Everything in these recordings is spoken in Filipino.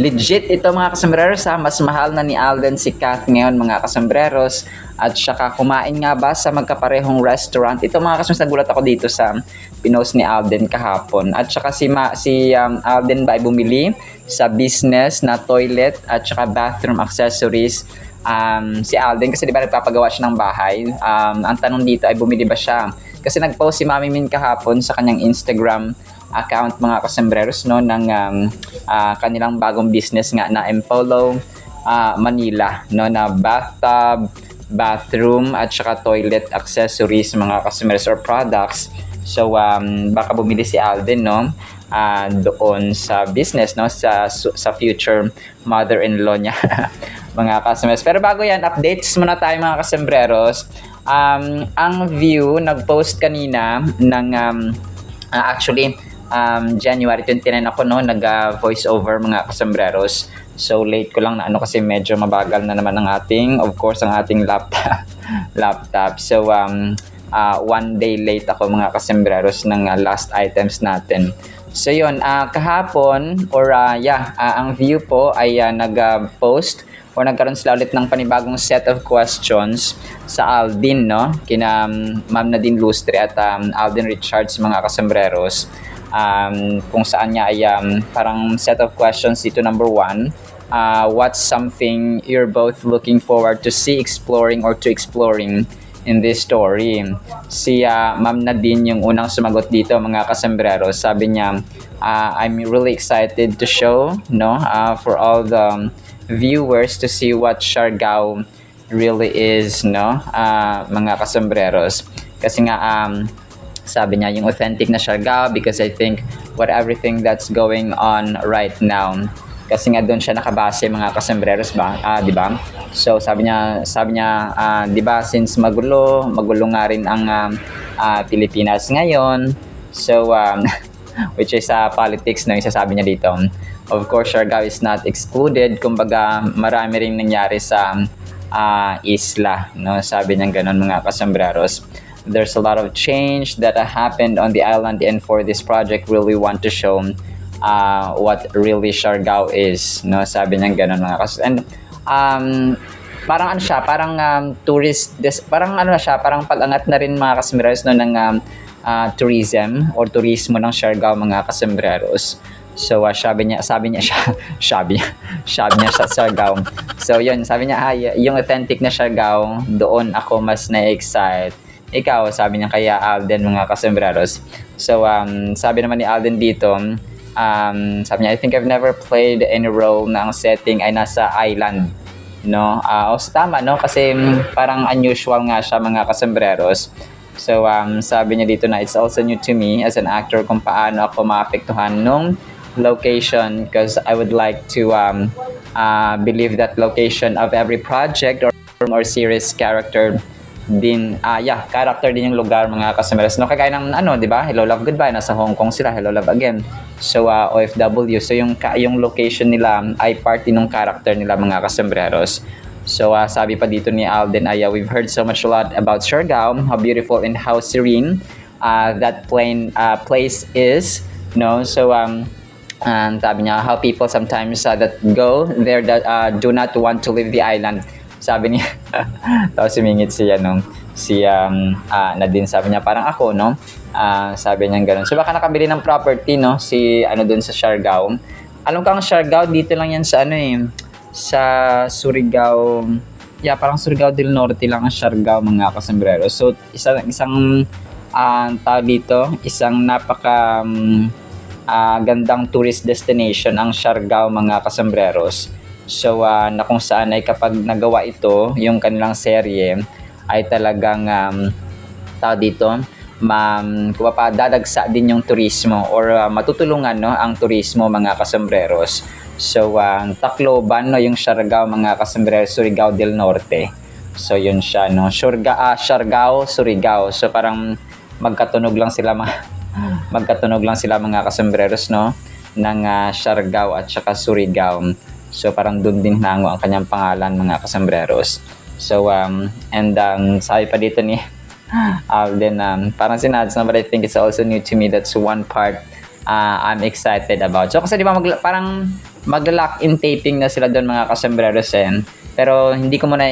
Legit ito mga kasambreros ha, mas mahal na ni Alden si Kath ngayon mga kasambreros. At saka kumain nga ba sa magkaparehong restaurant? Ito mga kasambreros, nagulat ako dito sa pinost ni Alden kahapon. At saka si Alden ba ay bumili sa business na toilet at saka bathroom accessories. Si Alden kasi di ba nagpapagawa siya ng bahay. Ang tanong dito ay bumili ba siya? Kasi nag-post si Mami Min kahapon sa kanyang Instagram account mga kasembreros no ng kanilang bagong business nga na Empolo Manila no na bathtub, bathroom at saka toilet accessories mga kasembreros or products. So baka bumili si Alden no doon sa business no sa future mother-in-law niya mga kasembreros. Pero bago yan, updates muna tayo mga kasembreros. Ang View nag-post kanina ng actually January 29 ako no nag voice over mga kasembreros. So late ko lang na kasi medyo mabagal na naman ang ating laptop. So one day late ako mga kasembreros ng last items natin. So yun, kahapon or ang View po ay nag-post or nagkaroon sila ulit ng panibagong set of questions sa Aldin no kina Ma'am Nadine Lustre at Alden Richards mga kasembreros. Kung saan niya ay parang set of questions dito. Number 1, what's something you're both looking forward to see exploring or to exploring in this story? Si Ma'am Nadine yung unang sumagot dito mga kasembreros. Sabi niya, I'm really excited to show no for all the viewers to see what Siargao really is no mga kasembreros. Kasi nga sabi niya yung authentic na Siargao because I think what everything that's going on right now. Kasi nga doon siya nakabase mga kasembreros ba, di ba? So sabi niya di ba since magulo nga rin ang Pilipinas ngayon. So which is politics no, yung sasabi niya dito. Of course, Siargao is not excluded. Kumbaga, marami ring nangyari sa isla. No? Sabi niya ganun mga kasembreros. There's a lot of change that happened on the island, and for this project, really want to show what really Siargao is. No? Sabi niya ganun mga kasembreros. And parang ano siya, parang parang pag-angat na rin mga kasembreros no, ng tourism or turismo ng Siargao mga kasembreros. So sabi niya sa Siargao. So yun, sabi niya yung authentic na Siargao, doon ako mas na-excite. Ikaw, sabi niya kaya Alden mga kasembreros. So sabi naman ni Alden dito, sabi niya, I think I've never played any role na ang setting ay nasa island. No? Tama no, kasi parang unusual nga siya mga kasembreros. So sabi niya dito na it's also new to me as an actor kung paano ako maapektuhan nung location, because I would like to believe that location of every project or series character din character din yung lugar mga kasembreros no, kagaya ng di ba Hello Love Goodbye, nasa Hong Kong sila, Hello Love Again. So OFW, so yung location nila ay part din ng character nila mga kasembreros. So sabi pa dito ni Alden we've heard so much a lot about Siargao, how beautiful and how serene that place is no. So and sabi niya, how people sometimes that go there that do not want to leave the island. Sabi niya, tapos sumingit siya si Nadine, sabi niya parang ako no. Sabi niya gano'n. So baka nakabili ng property no si doon sa Siargao. Alam kang Siargao dito lang yan sa sa Surigao. Parang Surigao del Norte lang ang Siargao mga kasembreros. So isang tao dito, isang napaka gandang tourist destination ang Siargao mga kasembreros. So na kung saan ay kapag nagawa ito yung kanilang serye ay talagang tao dito dadagsa din yung turismo or matutulungan no ang turismo mga kasembreros. So Tacloban no yung Siargao mga kasembreros, Surigao del Norte. So yun siya no, Siargao, Surigao. So parang magkatunog lang sila mga kasembreros no ng Siargao at saka Surigao. So parang doon din nango ang kanyang pangalan mga kasembreros. So sabi pa dito ni Alden parang sinads na, but I think it's also new to me. That's one part I'm excited about. So kasi di ba parang mag-lock-in taping na sila doon mga kasembreros Pero hindi ko muna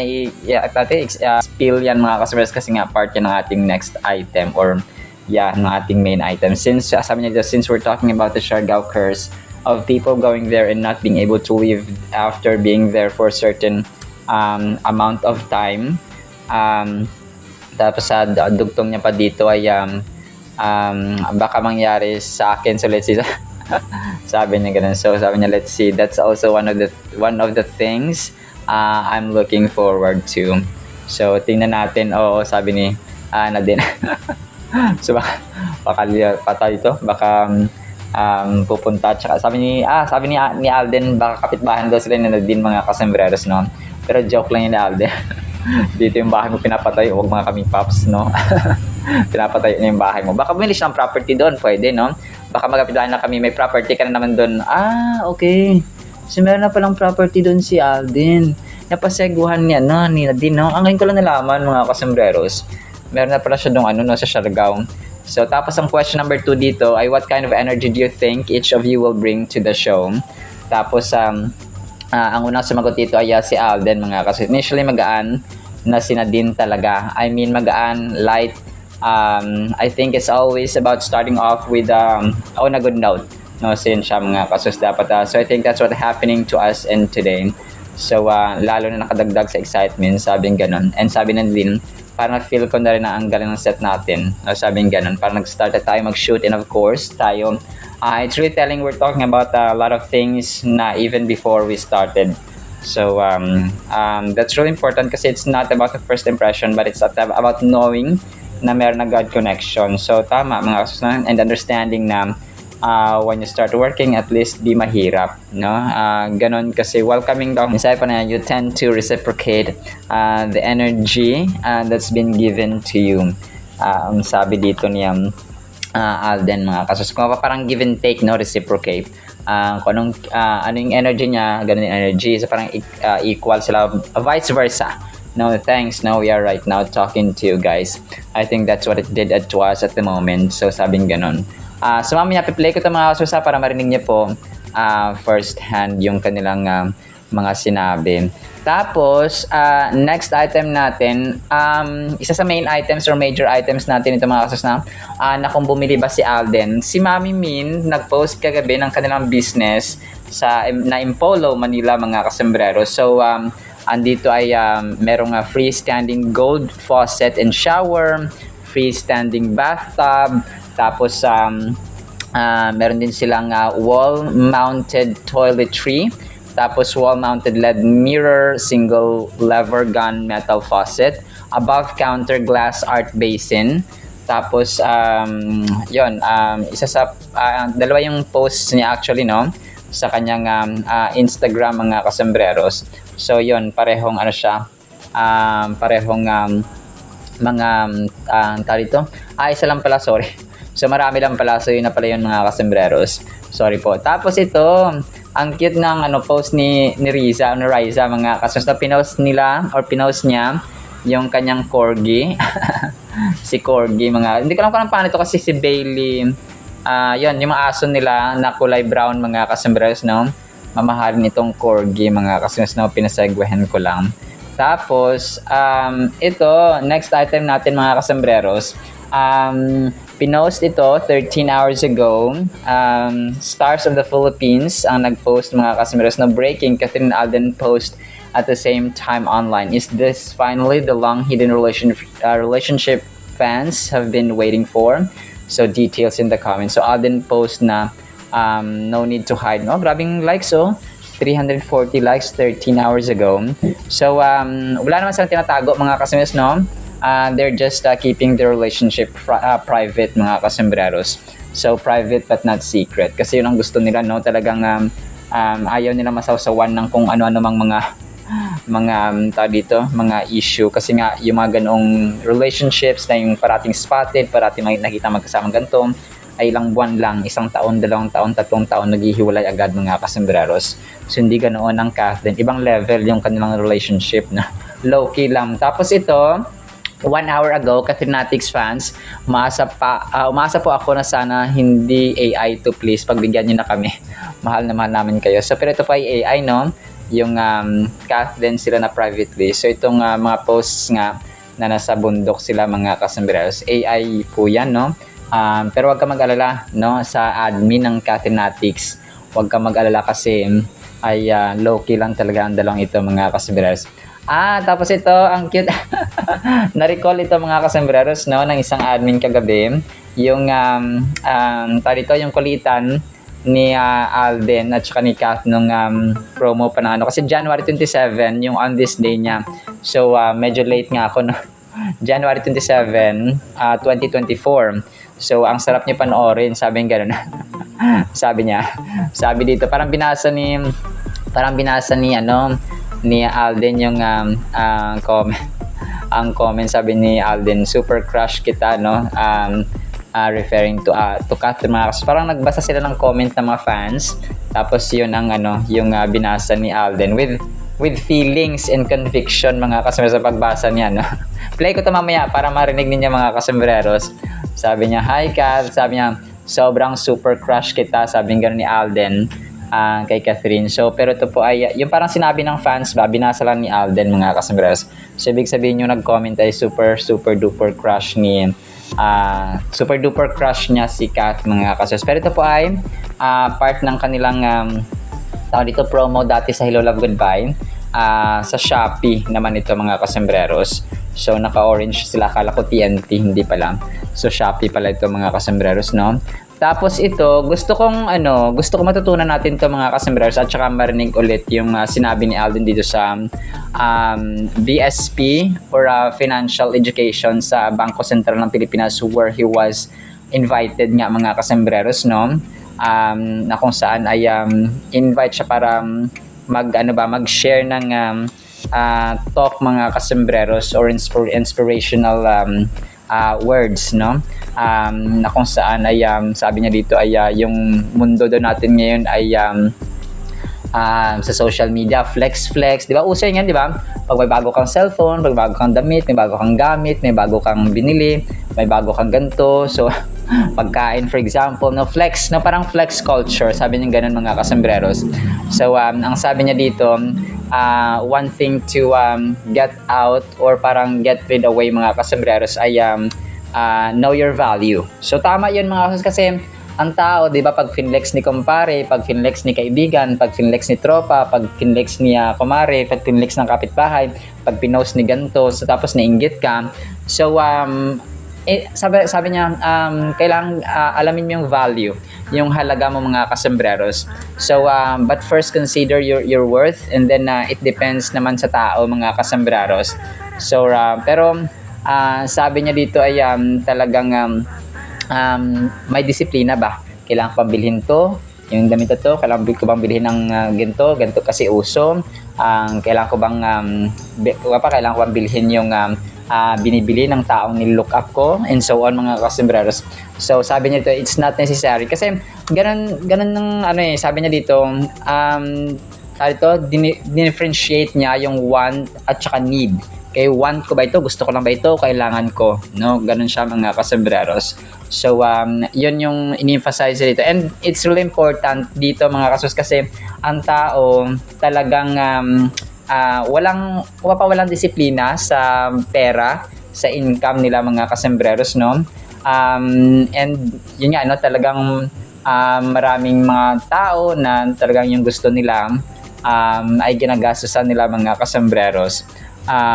spill yan mga kasembreros kasi nga part yan ng ating next item or ng ating main item. Since sabi niya dito, since we're talking about the Siargao curse of people going there and not being able to leave after being there for a certain amount of time. Tapos sa dugtong niya pa dito ay baka mangyari sa akin. So let's see. Sabi niya ganun. So sabi niya, let's see. That's also one of the things I'm looking forward to. So tingnan natin. Oo, sabi ni Nadine. So baka patay ito. Baka pupunta. Tsaka sabi ni Alden, baka kapitbahan daw sila ni Nadine mga kasembreros, no? Pero joke lang yun ni Alden. Dito yung bahay mo pinapatay, huwag mga kaming pops, no? Pinapatay niya yung bahay mo. Baka bumili siya ng property doon, pwede, no? Baka magkapitbahan na kami, may property ka na naman doon. Okay. So meron na palang property doon si Alden. Napaseguhan niya na ni Nadine, no? Ang ngayon ko lang nalaman mga kasembreros. Meron na pala siya doon sa Siargao. So tapos ang question number 2 dito ay what kind of energy do you think each of you will bring to the show? Tapos ang unang sumagot dito ay si Alden mga kasi initially magaan na si Nadine talaga. I mean magaan, light. I think it's always about starting off with on a good note. No, sin siya mga kasus dapat. So I think that's what happening to us and today. So lalo na nakadagdag sa excitement, sabing ganun. And sabi na din, parang feel ko na rin na ang galing ng set natin. No, sabing ganun. Parang nag-start na tayo mag-shoot and of course tayo it's really telling we're talking about a lot of things na even before we started. So that's really important kasi it's not about the first impression but it's about knowing na meron na God connection. So tama mga kasusunod and understanding na when you start working at least di mahirap, no? Ganon kasi welcoming daw. Minsan pa na you tend to reciprocate the energy that's been given to you. Sabi dito niya Alden mga kasus, kung parang give and take, no, reciprocate. Kung ano yung energy niya, ganun yung energy. So parang equal sila, vice versa. No, thanks. No, we are right now talking to you guys. I think that's what it did to us at the moment. So sabing ganun. So mamaya piplay ko ito mga kasusa para marinig niyo po first hand yung kanilang mga sinabi. Tapos, next item natin, isa sa main items or major items natin ito mga kasus na kung bumili ba si Alden. Si Mami Min, nag-post kagabi ng kanilang business na Impolo, Manila mga kasembrero. So, andito ay merong freestanding gold faucet and shower, freestanding bathtub, tapos meron din silang wall-mounted toiletry, tapos wall-mounted LED mirror, single lever gun metal faucet, above counter glass art basin. Tapos isa sa dalawa yung posts niya actually, no, sa kanyang Instagram mga kasembreros. So yun, parehong siya, parehong mga tarito. Isa lang pala, sorry. So marami lang pala, so yun na pala yun mga kasembreros. Sorry po. Tapos ito, ang cute ng post ni Riza mga kasus na pinost niya yung kanyang corgi. Si corgi mga, hindi ko alam kung paano ito kasi si Bailey. Yun, yung mga aso nila na kulay brown mga kasembreros, no? Mamahalin itong corgi mga kasus, no? Pinasegwehan ko lang. Tapos, ito, next item natin mga kasembreros. Pinost ito 13 hours ago. Stars of the Philippines ang nag-post mga kasembreros na breaking. Catherine Alden post at the same time online. Is this finally the long hidden relationship fans have been waiting for? So details in the comments. So Alden post na no need to hide. No, grabing likes, 340 likes 13 hours ago. So wala naman silang tinatago mga kasembreros, no? They're just keeping their relationship private mga kasembreros. So private but not secret. Kasi yun ang gusto nila, no? Talagang ayaw nila masawsawan ng kung ano-ano mang mga issue. Kasi nga yung mga ganong relationships na yung parating spotted, parating nakita magkasama ganito, ay ilang buwan lang, 1 taon, 2 taon, 3 taon naghihiwalay agad mga kasembreros. So hindi ganoon ang Kathleen. Ibang level yung kanilang relationship na low-key lang. Tapos ito, 1 hour ago, Katrinatics fans, umasa po ako na sana hindi AI to please, pagbigyan nyo na kami. mahal na mahal namin kayo. So pero ito pa ay AI, no? Yung cat din sila na privately. So itong mga posts nga na nasa bundok sila mga kasombreros, AI po yan, no? Pero wag ka mag-alala, no? Sa admin ng Catinatics, wag ka mag-alala kasi ay low-key lang talaga ang dalawang ito mga kasombreros. Tapos ito, ang cute. Na-recall ito mga kasombreros, no, ng isang admin kagabi. Yung, dito, yung kulitan ni Alden at saka ni Kath nung promo pa na ano. Kasi January 27, yung on this day niya. So, medyo late nga ako, no? January 27, 2024. So, ang sarap niya panoorin. Sabi niya gano'n. Sabi dito, parang binasa ni ni Alden yung comment. Ang comment, sabi ni Alden, super crush kita, no? Referring to Kat, parang nagbasa sila ng comment ng mga fans, tapos yun ang yung binasa ni Alden with feelings and conviction mga kasombrero sa pagbasa niya, no? Play ko to mamaya para marinig ninyo mga kasombereros. Sabi niya, hi Kat, sabi niya, sobrang super crush kita, sabi nga ni Alden kay Catherine. So, pero ito po ay, yung parang sinabi ng fans ba, binasa lang ni Alden mga kasombreros. So, ibig sabihin yung nag-comment ay super duper crush ni, super duper crush niya si Kat mga kasombreros. Pero ito po ay part ng kanilang, tawag dito, promo dati sa Hello Love Goodbye. Sa Shopee naman ito mga kasombreros. So, naka-orange sila. Akala ko TNT, hindi pala. So, Shopee pala ito mga kasombreros, no? Tapos ito, gusto kong matutunan natin to mga kasombreros at saka marinig ulit yung sinabi ni Alden dito sa BSP or Financial Education sa Bangko Sentral ng Pilipinas, where he was invited nga mga kasombreros, no? Na kung saan ay invite siya para mag-share ng talk mga kasombreros or inspirational words, no? Na kung saan ay sabi niya dito ay yung mundo daw natin ngayon ay sa social media, flex, di ba? Uso yan, di ba? Pag may bago kang cellphone, pag bago kang damit, may bago kang gamit, may bago kang binili, may bago kang ganito. So, pagkain for example, no, flex, no, parang flex culture, sabi niya ganun mga kasombreros. So, ang sabi niya dito, one thing to get out or parang get rid away mga kasombreros ay know your value. So tama yun mga kasombreros, kasi ang tao, di ba, pag finlex ni kumpare, pag finlex ni kaibigan, pag finlex ni tropa, pag finlex ni kumare, pag finlex ng kapitbahay, pag pinost ni ganto, so tapos nainggit ka. So sabi niya, kailangan alamin mo yung value, yung halaga mo mga kasombreros. So, but first consider your worth, and then it depends naman sa tao mga kasombreros. So, pero sabi niya dito ay talagang may disiplina ba? Kailangan ko bang bilhin to? Yung damit to, kailangan ko bang bilhin ng ganito kasi uso? Kailangan ko bang kailangan ko bang bilhin yung binibili ng taong nilook up ko, and so on mga kasombreros. So sabi niya dito, it's not necessary kasi ganun ng sabi niya dito, differentiate niya yung want at saka need. Kaya want ko ba ito, gusto ko lang ba ito, kailangan ko, no? Ganun siya mga kasombreros. So yun yung in-emphasize dito, and it's really important dito mga kasos, kasi ang tao talagang walang disiplina sa pera, sa income nila mga kasombreros, no? And yun nga, no, talagang maraming mga tao na talagang yung gusto nila ay ginagastusan nila mga kasombreros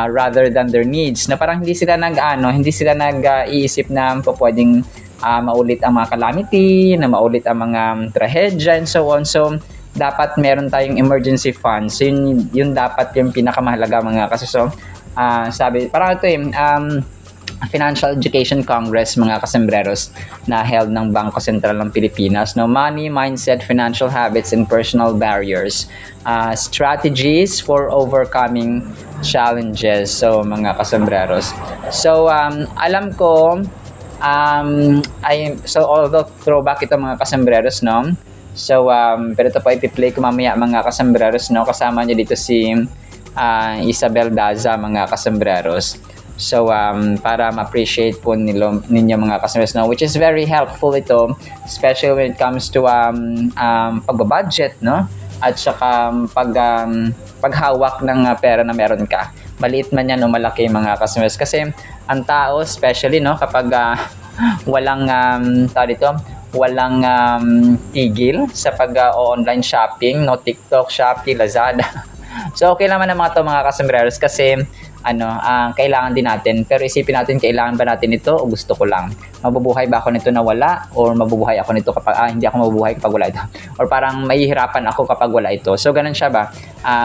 rather than their needs, na parang hindi sila nag-iisip na pwedeng maulit ang mga calamity, na maulit ang mga trahedya and so on. So dapat meron tayong emergency funds. So, yun dapat yung pinakamahalaga mga kasi. So, sabi, parang ito Financial Education Congress mga kasombreros na held ng Bangko Sentral ng Pilipinas. No, money, mindset, financial habits, and personal barriers. Strategies for overcoming challenges. So, mga kasombreros. So, alam ko, although throwback ito mga kasombreros, no? So, pero ito po ipi-play ko mamaya mga kasombreros, no? Kasama niya dito si Isabel Daza mga kasombreros. So, para ma-appreciate po ninyo mga customers, no? Which is very helpful ito, especially when it comes to pagbabudget, no? At saka paghawak ng pera na meron ka. Maliit man yan o malaki mga customers. Kasi ang tao, especially, no? Kapag walang, walang tigil sa pag-online shopping, no? TikTok, Shopee, Lazada. So, okay naman ang mga kasombrerers kasi kailangan din natin. Pero isipin natin, kailangan ba natin ito o gusto ko lang? Mabubuhay ba ako nito na wala? Or mabubuhay ako nito kapag, hindi ako mabubuhay kapag wala ito? Or parang mahihirapan ako kapag wala ito? So, ganun siya ba,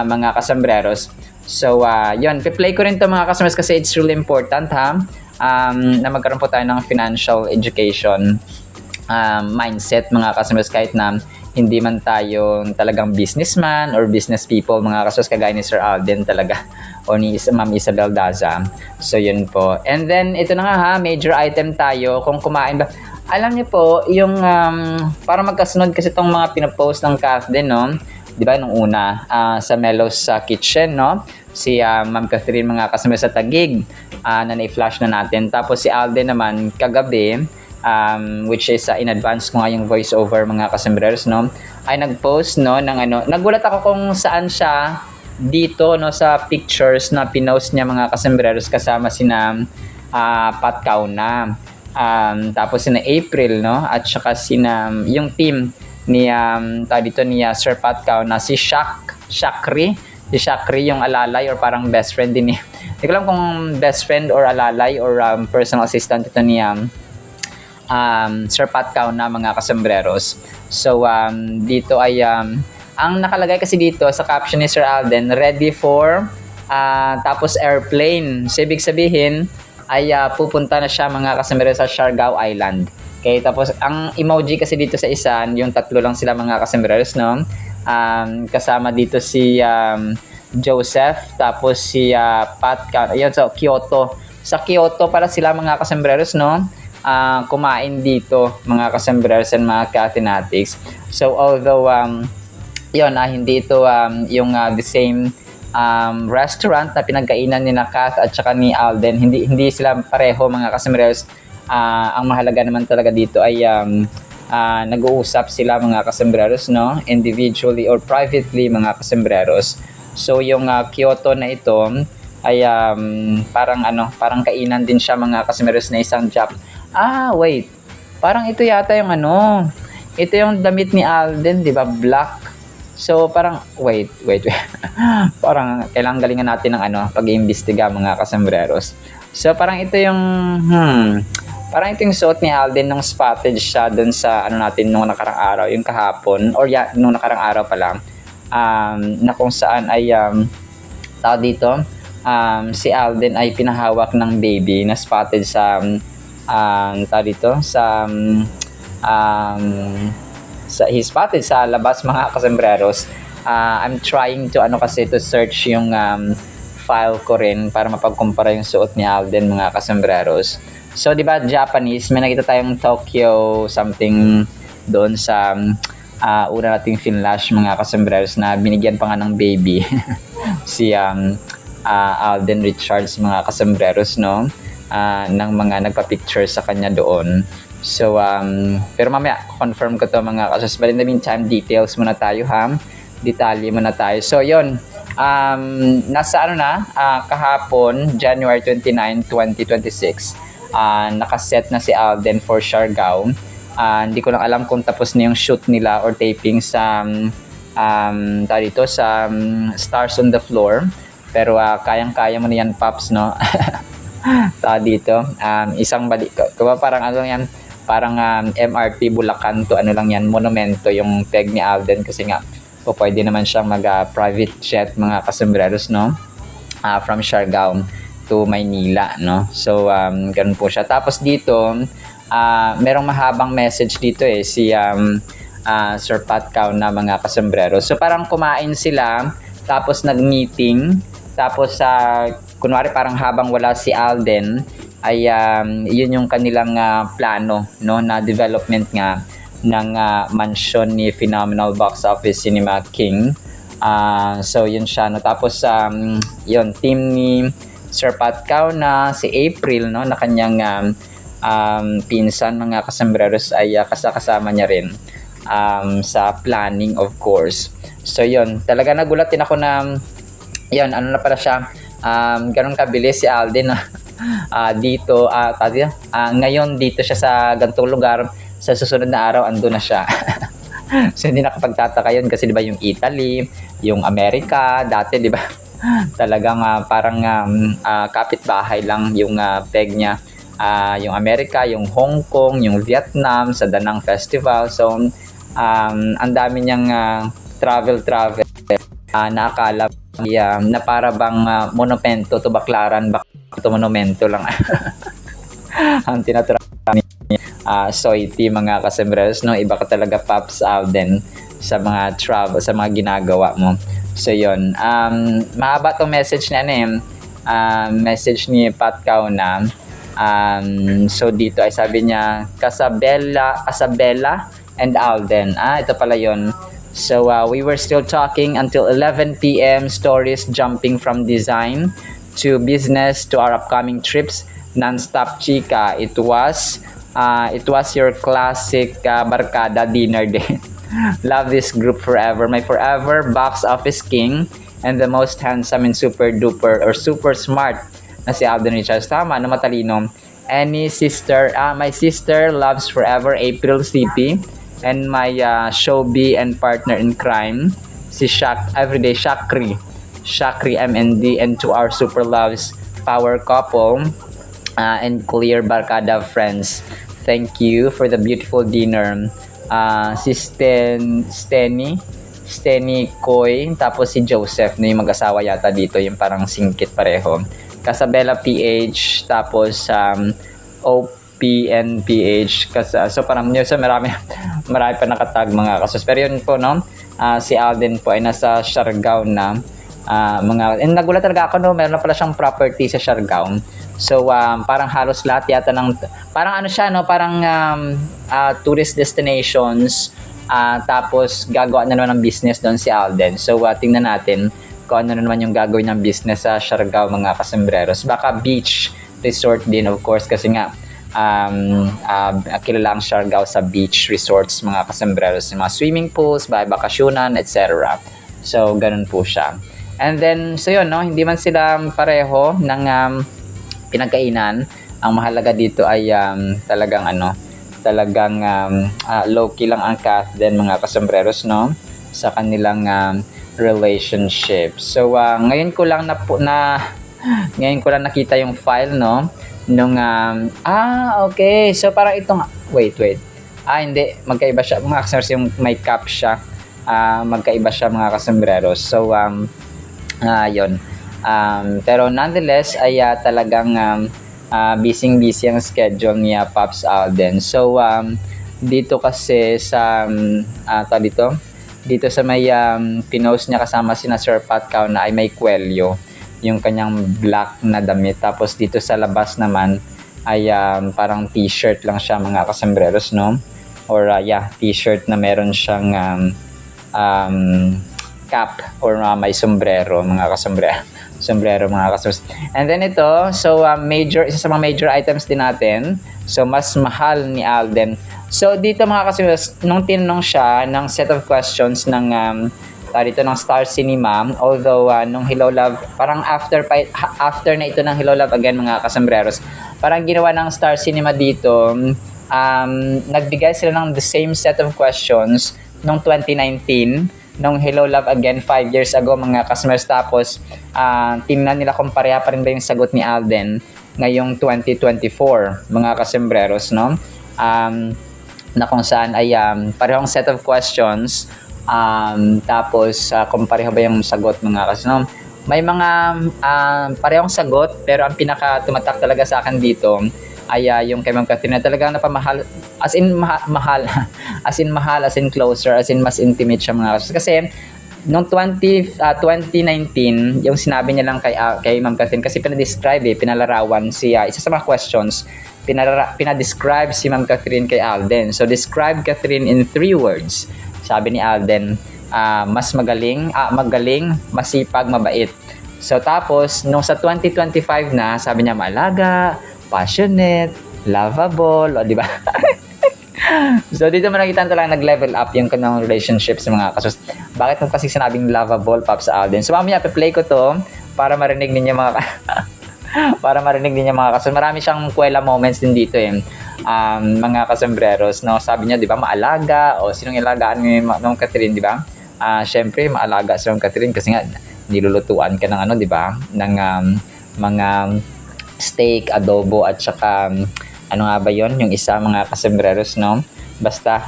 mga kasombrerers? So, yun. Play ko rin ito mga customers kasi it's really important, na magkaroon po tayo ng financial education mindset mga customers kahit na hindi man tayo talagang businessman or business people mga customers kagaya ni Sir Alden talaga o ni Ma'am Isabel Daza. So yun po. And then ito na nga major item tayo kung kumain ba. Alam niyo po yung para magkasunod kasi itong mga pinapost ng Kath din, no? Di ba nung una sa Melos Kitchen, no? Si Ma'am Catherine mga customers sa Taguig na na-flash na natin. Tapos si Alden naman kagabi which is in advance ko nga yung voice over mga kasombrers, no, ay nag-post, no, ng nagulat ako kung saan siya dito, no, sa pictures na pinost niya mga kasombrers kasama sina Pat Kauna, tapos sina April, no, at saka sina yung team ni dito ni Sir Pat Kauna, si Shakri yung alalay or parang best friend din ni hindi ko lang kung best friend or alalay or personal assistant ito ni Sir Pat Kauna mga kasombrero. So dito ay ang nakalagay kasi dito sa caption ni Sir Alden, ready for tapos airplane. So ibig sabihin ay pupunta na siya mga kasombrero sa Siargao Island. Okay, tapos ang emoji kasi dito sa isa, yung tatlo lang sila mga kasombrero, no? Kasama dito si Joseph, tapos si Pat Kauna. Ayun, so Kyoto. Sa Kyoto para sila mga kasombrero, no? Kumain dito mga kasombrers and mga ka-Athenatics. So although hindi ito yung the same restaurant na pinagkainan ni Kath at saka ni Alden, hindi sila pareho mga kasombrers. Ang mahalaga naman talaga dito ay nag-uusap sila mga kasombrers, no, individually or privately mga kasombrers. So yung Kyoto na ito ay parang kainan din siya mga kasombrers na isang Jap. Wait. Parang ito yata yung ito yung damit ni Alden, 'di ba? Black. So parang wait. Parang kailangan galingan natin ng pag-iimbestiga mga kasombrero. So parang ito yung parang ito yung suot ni Alden nung spotted siya doon sa natin nung nakarang araw, yung kahapon or nung nakarang araw pa lang. Na kung saan ay tao dito, si Alden ay pinahawak ng baby na spotted sa he spotted sa labas mga kasembreros. I'm trying to to search yung file ko rin para mapagkumpara yung suot ni Alden mga kasembreros. So di ba Japanese, may nakita tayong Tokyo something doon sa una nating finlash mga kasembreros na binigyan pa nga ng baby si Alden Richards mga kasembreros, no? Ng mga nagpa-picture sa kanya doon. So, pero mamaya, confirm ko to mga kasos. But in the meantime, details muna tayo, detalye muna tayo. So, yun. Nasa kahapon, January 29, 2026, nakaset na si Alden for Siargao. Hindi ko lang alam kung tapos na yung shoot nila or taping sa sa Stars on the Floor. Pero kayang-kaya mo na yan, Pops, no? Dito isang balik parang yan, parang MRT Bulacan to lang yan, monumento yung peg ni Alden kasi nga pwede naman siyang mag private jet mga kasembreros, no, from Siargao to Maynila, no. So ganun po siya. Tapos dito merong mahabang message dito si Sir Pat Kauna mga kasembreros. So parang kumain sila tapos nag-meeting, tapos kunwari parang habang wala si Alden ay yun yung kanilang plano, no, na development nga ng mansion ni Phenomenal Box Office Cinema King. So yun siya, no. Tapos yun, team ni Sir Pat Cauna, si April, no, na kanyang pinsan, mga kasambreros, ay kasama niya rin sa planning, of course. So yun, talaga nagulat din ako na yun, ano na pala siya, ganun kabilis si Alden na dito, ngayon dito siya sa gantong lugar, sa susunod na araw ando na siya. So hindi nakapagtataka yun kasi 'di ba yung Italy, yung Amerika, dati 'di ba? Talagang parang kapitbahay lang yung peg niya. Yung Amerika, yung Hong Kong, yung Vietnam sa Danang Festival. So ang dami niyang travel na akala na para bang monumento to Baclaran, to monumento lang. Ang tinatry Soiti, mga kasembreros, no, iba ka talaga, Pops Alden, sa mga travel, sa mga ginagawa mo. So yun, mahaba tong message na message ni Pat Cauna. So dito ay sabi niya, Casabella and Alden. Ito pala yun. So we were still talking until 11 p.m. Stories jumping from design to business to our upcoming trips. Non-stop chika. It was your classic barkada dinner day. Love this group forever. My forever box office king and the most handsome and super duper or super smart na si Alden Richards. Tama, na matalino. My sister loves forever April CP and my showbie and partner in crime, si Everyday Shakri MND, and to our super loves power couple and clear barkada friends. Thank you for the beautiful dinner. Si Steny Koy, tapos si Joseph, na yung mag-asawa yata dito, yung parang singkit pareho. Casabella PH, tapos OPNPH. So parang yun, so marami pa nakatag, mga kasos. Pero yun po, no, si Alden po ay nasa Siargao na. Nagulat talaga ako, no, meron na pala siyang property sa Siargao. So parang halos lahat yata ng parang ano siya, no, parang tourist destinations, tapos gagawa na naman ng business doon si Alden. So tingnan natin kung ano na naman yung gagawin ng business sa Siargao, mga kasembreros. Baka beach resort din, of course, kasi nga kilala ang Siargao sa beach resorts, mga kasembreros, yung mga swimming pools, bakasyonan, etc. So ganun po siya. And then so yun, no, hindi man sila pareho ng pinagkainan. Ang mahalaga dito ay talagang low-key lang ang Kathleen, mga kasembreros, no, sa kanilang relationship. So ngayon ko lang nakita yung file, no, nung okay, so parang itong wait hindi, magkaiba siya, mga kasembreros, yung may cap siya, magkaiba siya, mga kasembreros. So yun. Pero nonetheless ay talagang busy ang schedule niya, Pops Alden. So dito kasi sa dito sa may pinost niya kasama sina Sir Pat Cauna ay may kwelyo, yung kanyang black na damit. Tapos dito sa labas naman ay parang t-shirt lang siya, mga kasembreros, no, or t-shirt na meron siyang cap or may sombrero, mga sombrero, mga kasus. And then ito, so isa sa mga major items din natin, so mas mahal ni Alden. So dito, mga kasus, nung tinanong siya ng set of questions ng dito ng Star Cinema, although nung Hello Love, parang after na ito ng Hello Love Again, mga kasembreros, parang ginawa ng Star Cinema dito, nagbigay sila ng the same set of questions nung 2019, nung Hello Love Again 5 years ago, mga customers. Tapos tingnan nila kung pareha pa rin ba yung sagot ni Alden ngayong 2024, mga kasembreros, no, na kung saan ay parehong set of questions, tapos kung pareho ba yung sagot, mga kasembreros, no? May mga parehong sagot, pero ang pinaka tumatak talaga sa akin dito ay yung kay Ma'am Catherine, na talagang napamahal, as in mahal, as in closer, as in mas intimate siya, mga kasembreros. Kasi noong 2019, yung sinabi niya lang kay Ma'am Catherine, kasi pinadescribe, pinalarawan siya, isa sa mga questions, pinadescribe si Ma'am Catherine kay Alden. So describe Catherine in 3 words. Sabi ni Alden, mas magaling, masipag, mabait. So tapos, nung sa 2025 na, sabi niya maalaga, passionate, lovable, o di ba? So dito mo nakita talaga nag-level up yung kanyang relationship sa mga kasus. Bakit mo kasi sinabing lovable, Pops Alden? So mamaya play ko to para marinig ninyo mga para marinig ninyo mga kasus. Marami siyang kuwela moments din dito eh. Mga kasembreros, no? Sabi niya, di ba, maalaga, o sinong ilagaan ni Ma'am Catherine, di ba? Syempre, maalaga si Ma'am Catherine kasi nga nilulutuan ka ng ano, di ba? Ng mga steak, adobo, at saka ano nga ba yon yung isa mga kasembreros, no? Basta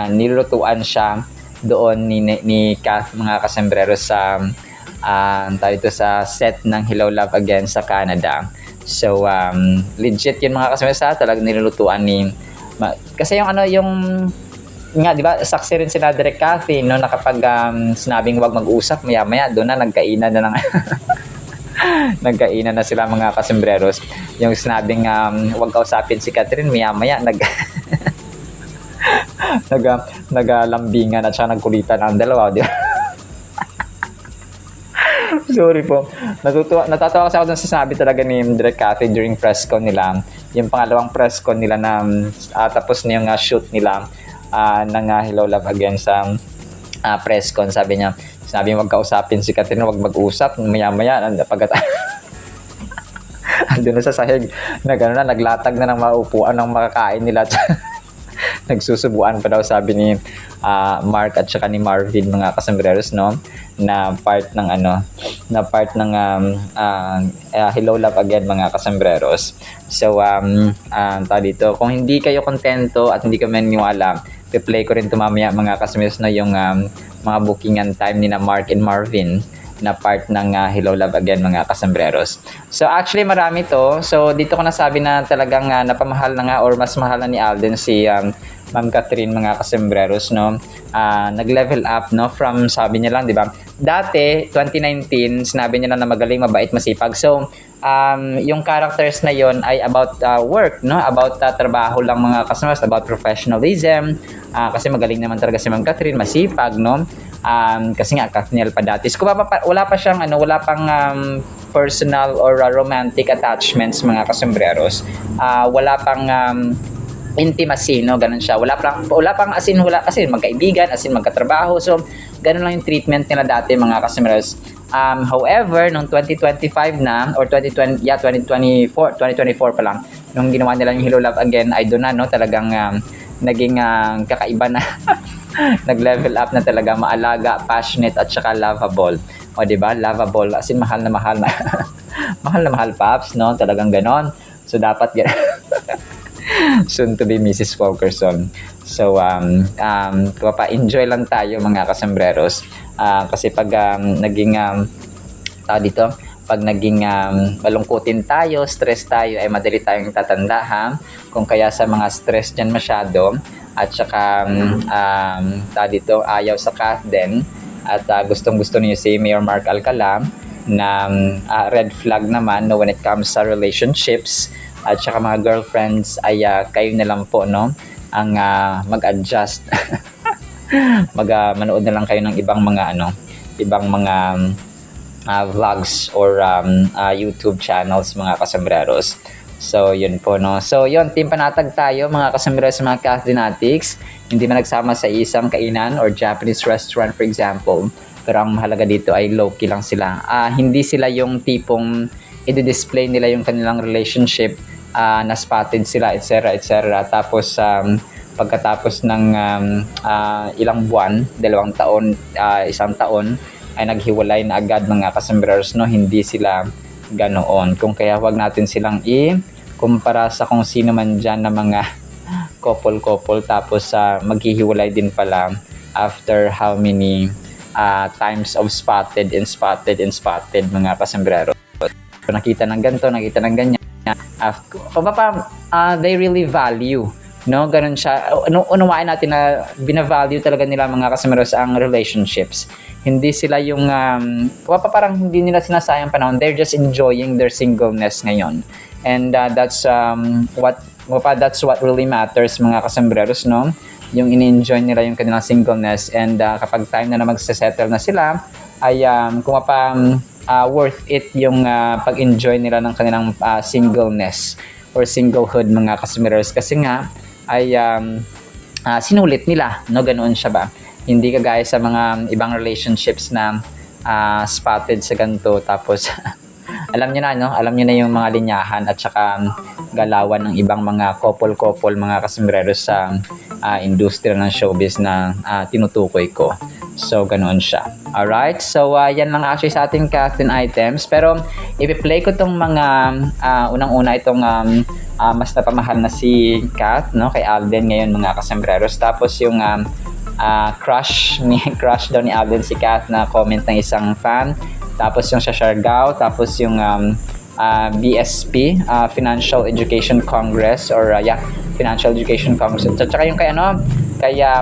nilulutuan siya doon ni Kath, mga kasembreros sa tayo ito sa set ng Hello Love Again sa Canada. So legit yun mga kasembreros, talagang nilulutuan ni kasi yung ano yung nga, di ba, saksi rin si Direk Cathy, no, na kapag sinabing wag mag-usap, maya-maya doon na nagkainan na ng nagkainan na sila mga kasembreros. Yung sinabing wag kausapin si Catherine, maya-maya nagalambingan at saka nagkulitan ang dalawa, di ba? Sorry po. Natatawa kasi ako dun sa sinabi talaga ni Direk Cathy during press con nila. Yung pangalawang press con nila na tapos na yung shoot nila ng Hello Love Again sa press con. Sabi niya, wag kausapin si Catherine, wag mag-usap, maya-maya pagkat andun na sa sahig naglatag na ng maupuan ng makakain nila. Nagsusubuan pa daw, sabi ni Mark at saka ni Marvin, mga kasembreros, no, na part ng Hello Love Again, mga kasembreros. So dito, kung hindi kayo kontento at hindi kayo maniwala, i-play ko rin ito mamaya mga kasembreros, na yung mga bookingan time ni na Mark and Marvin na part ng Hello Love Again, mga kasembreros. So actually marami to. So dito ko nasabi na talagang napamahal na nga or mas mahal na ni Alden si Ma'am Catherine, mga kasembreros, no. Nag-level up, no, from sabi niya lang, di ba? Dati 2019 sinabi niya lang na magaling, mabait, masipag. So yung characters na yon ay about work, no, about trabaho lang, mga kasembreros, about professionalism. Kasi magaling naman talaga si Ma'am Catherine, masipag, no. Kasi nga Kathniel pa dati. So, wala pa siyang wala pang personal or romantic attachments, mga kasembreros. Wala pang intimacy, no, ganun siya. Wala pang as in magkaibigan, as in magkatrabaho. So ganun lang yung treatment nila dati, mga kasembreros. However, nung 2025 na or 2024 pa lang, nung ginawa nila yung Hello Love Again, ay doon na, no, talagang naging kakaiba na. Nag-level up na talaga, maalaga, passionate, at saka lovable. O di ba? Lovable, as in mahal na mahal na. Mahal na mahal, Paps, no? Talagang ganon. So dapat soon to be Mrs. Wilkerson. So enjoy lang tayo, mga kasembreros. Kasi pag naging pag naging malungkutin tayo, stress tayo, ay madali tayong tatanda, ha? Kung kaya sa mga stress dyan masyado, at saka ayaw sa Kath din, at gustong-gusto niyo si Mayor Mark Alcala, na red flag naman, no, when it comes sa relationships, at saka mga girlfriends, ay kayo na lang po, no, ang mag-adjust. Manood na lang kayo ng ibang mga vlogs or YouTube channels, mga kasembreros. So yun po, no. So yun, team panatag tayo, mga kasembreros, mga Catherynatics. Hindi man nagsama sa isang kainan or Japanese restaurant, for example. Pero ang mahalaga dito ay low-key lang sila. Hindi sila yung tipong i-display nila yung kanilang relationship, na spotted sila, etc. Tapos pagkatapos ng ilang buwan, 2 taon, 1 taon, ay naghiwalay na agad, mga kasembreros, no. Hindi sila ganoon. Kung kaya wag natin silang kumpara sa kung sino man dyan na mga couple tapos maghihiwalay din pala after how many times of spotted, mga kasembreros. So, nakita ng ganito, nakita ng ganyan, they really value, no, ganun siya. Unawain natin na binavalue talaga nila, mga kasembreros, ang relationships. Hindi sila yung parang hindi nila sinasayang panahon. They're just enjoying their singleness ngayon. And that's what really matters, mga kasembreros, no? Yung ini-enjoy nila yung kanilang singleness, and kapag time na magse-settle na sila, ay kung worth it yung pag-enjoy nila ng kanilang singleness or singlehood mga kasmeros, kasi nga ay sinulit nila, no, ganoon siya ba. Hindi kagaya sa mga ibang relationships na spotted sa ganito, tapos alam niyo na, no, alam niyo na yung mga linyahan at saka galawan ng ibang mga couple mga kasmeros sa industriya ng showbiz na tinutukoy ko. So, ganoon siya. Alright? So, yan lang actually sa ating casting items. Pero, ipi-play ko tong mga unang-una itong mas napamahal na si Kat, no? Kay Alden ngayon mga kasembreros. Tapos, yung crush daw ni Alden si Kat na comment ng isang fan. Tapos, yung sa Siargao. Tapos, yung BSP, Financial Education Congress or Financial Education Congress. At saka yung kay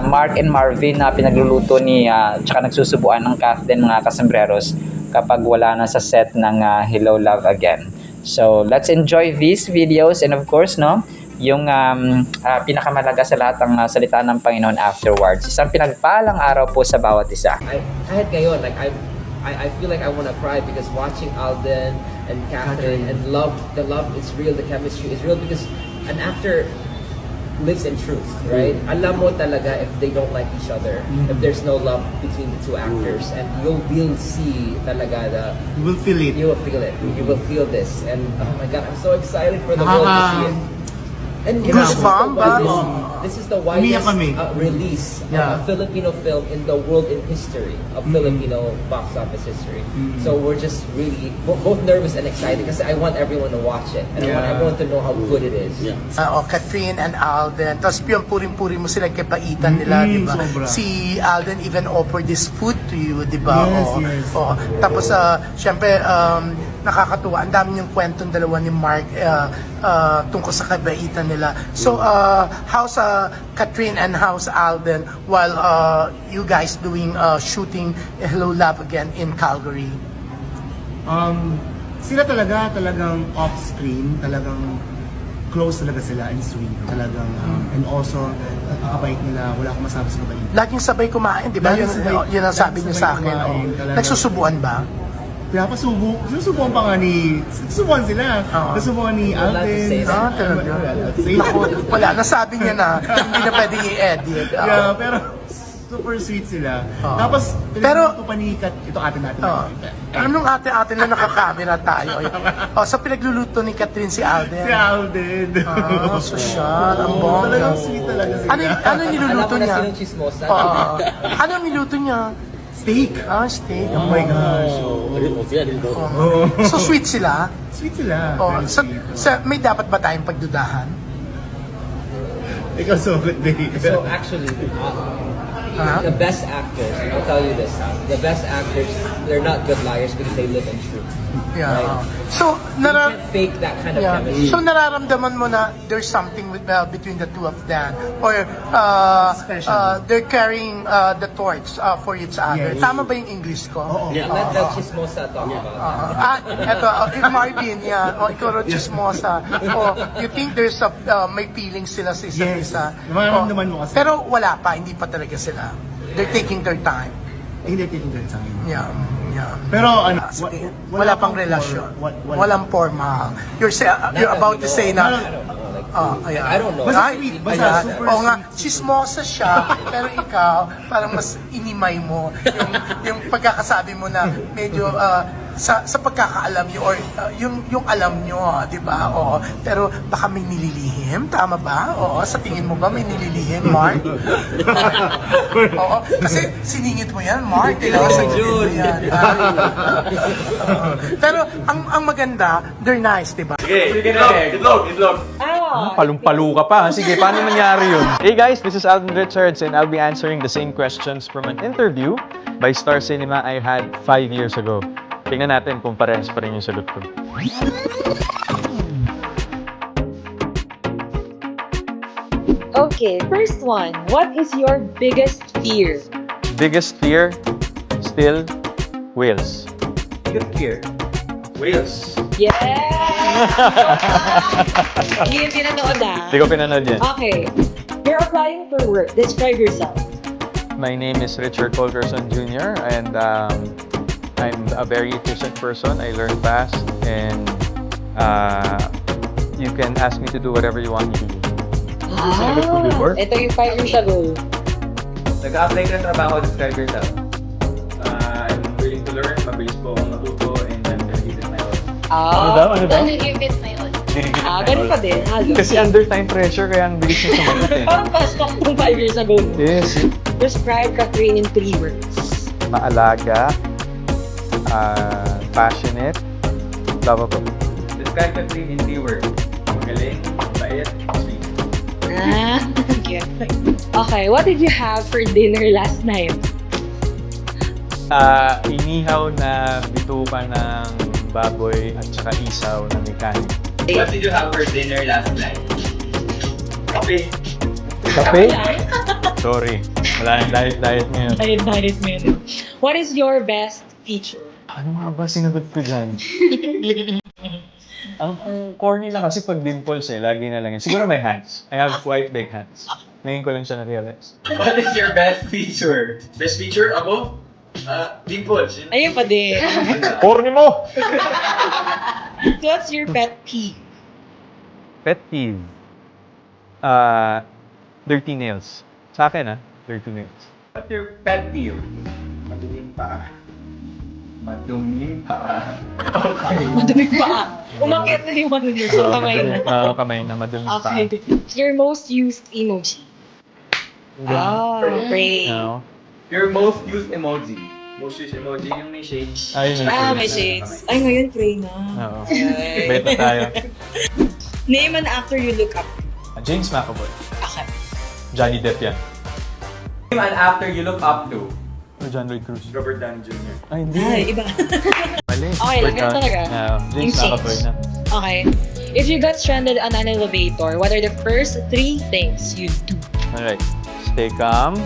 Mark and Marvin na pinagluluto ni tsaka nagsusubuan ng Kathleen mga kasembreros kapag wala na sa set ng Hello Love Again. So let's enjoy these videos, and of course, no, yung pinakamalaga sa lahat ng salita ng Panginoon afterwards. Isang pinagpalang araw po sa bawat isa. Kahit ngayon, like I feel like I want to cry because watching Alden and Catherine and the love is real, the chemistry is real, because an actor lives in truth, right? Alam mo talaga if they don't like each other, if there's no love between the two actors, and you will see talaga You will feel it. you will feel it, you will feel this, and oh my God, I'm so excited for the world to see it. And this is the widest release of a Filipino film in the world in history of Filipino box office history. So we're just really both nervous and excited because I want everyone to watch it and I want everyone to know how good it is. Catherine and Alden, tapos yung puring-puri mo sila kipaitan nila, di ba? Si Alden even offered this food to you, di ba? Yes. Tapos syempre nakakatuwa, ang dami yung kwentong dalawa ni Mark tungkol sa kabaitan nila. So how's Catherine and how's Alden while you guys doing shooting Hello Love Again in Calgary? Sila talagang off-screen, talagang close talaga sila and sweet. Talagang, and also, kakabait nila, wala akong masabi sa kabait. Laging sabay kumain, di ba? Yun ang sabi niyo sa akin. Nagsusubuan ba? Sinusubuan pa nga susubuan sila. Nasubuan ni Alden. Talaga. Naku, wala, nasabi niya na, hindi na pwedeng i-edit. Yeah, pero super sweet sila. Tapos, pero panikat, ito atin natin. Anong ate-ate na nakakamera tayo? Sa pinagluluto ni Catherine si Alden. Si Alden. Sosyal, ang bongga. Talagang sweet talaga sila. Ano niluluto niya? Alam mo na chismosa. Ano niluto niya? Steak. Steak. Oh my gosh. So sweet sila? Sweet sila. May dapat ba tayong pagdudahan? Ikaw so good, babe. So actually, the best actors, and I'll tell you this, the best actors, they're not good liars because they live in truth. Yeah. Right? So, You can't fake that kind of chemistry. So nararamdaman mo na there's something between the two of them, or they're carrying the torch for each other. Yes. Tama ba yung English ko? Let the chismosa talk about it. Eto, Marvin, ikaw rin chismosa. You think there's may feelings sila sa isa't Yes. isa? Nararamdaman mo kasi. Pero wala pa, hindi pa talaga sila. They're taking their time. Hindi taking their time. Yeah. Pero Wala pang relasyon. Walang formal. You're about to say na I don't know. Basta sweet, basta super Oo nga, sweet. chismosa siya, pero ikaw, parang mas inimay mo yung pagkakasabi mo na medyo sa pagkakaalam niyo or yung alam niyo, di ba? Oo. Pero baka may nililihim, tama ba? Oo, sa tingin mo ba may nililihim, Mark? Oo, kasi siningit mo yan, Mark. Kailangan sa June. yan. Pero ang maganda, they're nice, di ba? Palong-palo ka pa. Sige, paano nangyari yun? Hey guys, this is Alden Richards and I'll be answering the same questions from an interview by Star Cinema I had 5 years ago. Tingnan natin kung parehas pa rin yung sagot ko. Okay, first one. What is your biggest fear? Biggest fear? Still, whales. Biggest fear. Whales. Yes! Hindi yung pinanood Hindi ko pinanood yan. Okay. You're applying for work. Describe yourself. My name is Richard Colkerson Jr. and I'm a very efficient person. I learn fast, and you can ask me to do whatever you want me to do. Ito yung 5 years ago. Nag-apply ka ng trabaho, describe yourself. I'm willing to learn, mabilis po akong matuto, and I'm gonna give it my all. Ah, Ano daw? ganun pa din. Halo. Kasi under time pressure, kaya ang bilis na sumagot eh. Parang fast talk nung 5 years ago. Yes. Describe Catherine in 3 words. Maalaga, passionate, blah blah blah. Describe Catherine in 3 words. Magaling, bait, sweet. Okay. Okay, what did you have for dinner last night? Inihaw na bituka ng baboy at saka isaw na mechanic. What did you have for dinner last night? Kape. Kape? Sorry, wala nang diet ngayon. Diet minute. What is your best feature? Ano nga ba sinagot ko dyan? ang corny lang kasi pag dimples lagi na lang yan. Siguro may hands. I have quite big hands. Ngayon ko lang siya na-realize. What is your best feature? Best feature ako? Dimples. Ayun pa din. Corny mo! What's your pet peeve? Pet peeve. Dirty nails. Sa akin dirty nails. What's your pet peeve? Maduming pa. Maduming pa. Okay. Madamig pa. Umakyat na yung 1 year, so kamay na. Kamay na madumi pa. Okay. Your most used emoji? Oh, great. No. Your most used emoji. Most used emoji yung may shades. Ayun May shades. Ay, ngayon pray na. Oo. Bait na tayo. Name an actor you look up to. James McAvoy. Okay. Johnny Depp yan. Name an actor you look up to. John Lloyd Cruz. Robert Downey Jr. Ay, hindi. Ay, iba. Mali. Okay, lang ganun talaga. James Yung McAvoy shades. na. Okay. If you got stranded on an elevator, what are the first 3 things you'd do? Alright. Stay calm.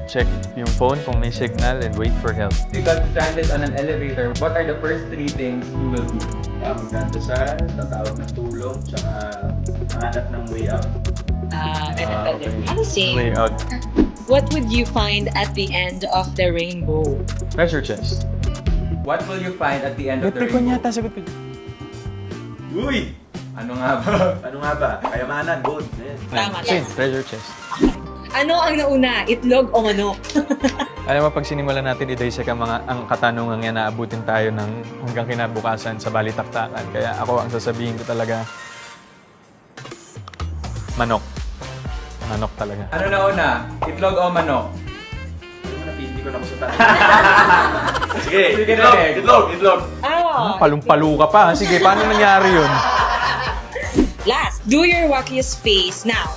Check yung phone kung may signal and wait for help. If you got stranded on an elevator, what are the first 3 things you will do? Magdadasal, tatawag ng tulong, tsaka hanap ng way out. Ganun pa din. Ano Way same? out. What would you find at the end of the rainbow? Treasure chest. What will you find at the end of the Ko rainbow? yata sagot ko. Uy! Ano nga ba? Ano nga ba? Kayamanan, gold. Tama, Same, tama. treasure chest. Ano ang nauna? Itlog o manok? Alam mo, pag sinimulan natin i-dissect ang katanungan yan, naabutin tayo ng hanggang kinabukasan sa balitaktakan. Kaya ako, ang sasabihin ko talaga, manok. Manok talaga. Ano na una? Itlog o manok? Napili ko na ko sa tayo. Sige, itlog, itlog, itlog. Palong-palo ka pa. Sige, paano nangyari yun? Last, do your wackiest face now.